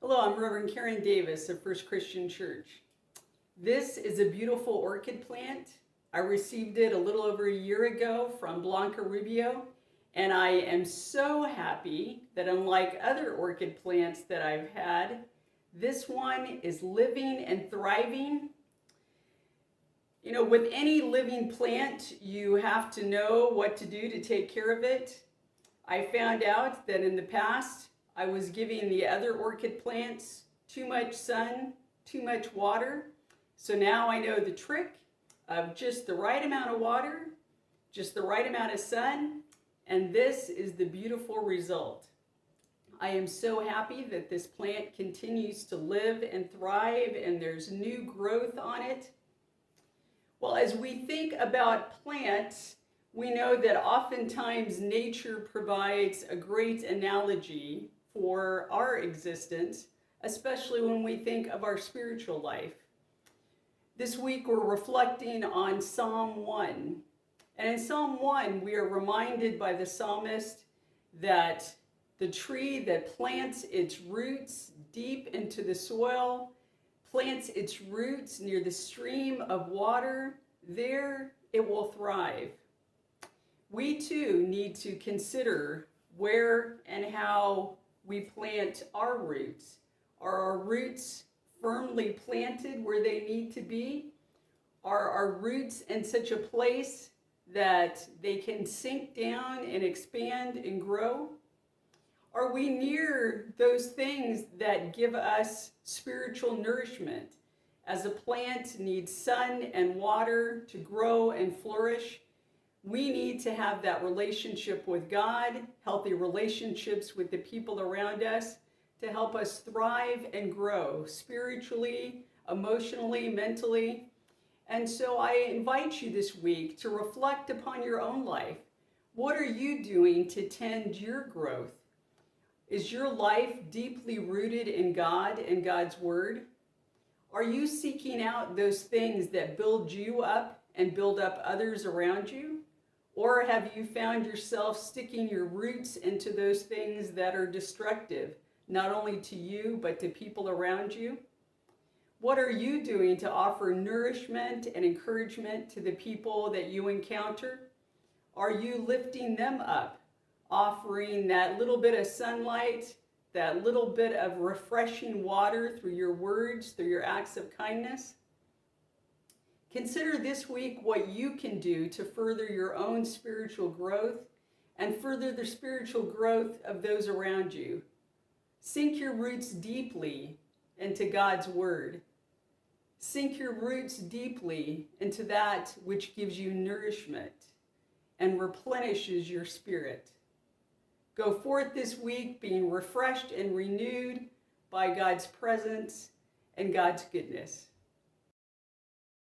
Hello, I'm Reverend Karen Davis of First Christian Church. This is a beautiful orchid plant. I received it a little over a year ago from Blanca Rubio, and I am so happy that unlike other orchid plants that I've had, this one is living and thriving. You know, with any living plant, you have to know what to do to take care of it. I found out that in the past, I was giving the other orchid plants too much sun, too much water. So now I know the trick of just the right amount of water, just the right amount of sun, and this is the beautiful result. I am so happy that this plant continues to live and thrive and there's new growth on it. Well, as we think about plants, we know that oftentimes nature provides a great analogy for our existence, especially when we think of our spiritual life. This week we're reflecting on Psalm 1. And in Psalm 1, we are reminded by the psalmist that the tree that plants its roots deep into the soil, plants its roots near the stream of water, there it will thrive. We too need to consider where and how we plant our roots. Are our roots firmly planted where they need to be? Are our roots in such a place that they can sink down and expand and grow? Are we near those things that give us spiritual nourishment? As a plant needs sun and water to grow and flourish, we need to have that relationship with God, healthy relationships with the people around us to help us thrive and grow spiritually, emotionally, mentally. And so I invite you this week to reflect upon your own life. What are you doing to tend your growth? Is your life deeply rooted in God and God's Word? Are you seeking out those things that build you up and build up others around you? Or have you found yourself sticking your roots into those things that are destructive, not only to you, but to people around you? What are you doing to offer nourishment and encouragement to the people that you encounter? Are you lifting them up, offering that little bit of sunlight, that little bit of refreshing water through your words, through your acts of kindness? Consider this week what you can do to further your own spiritual growth and further the spiritual growth of those around you. Sink your roots deeply into God's Word. Sink your roots deeply into that which gives you nourishment and replenishes your spirit. Go forth this week being refreshed and renewed by God's presence and God's goodness.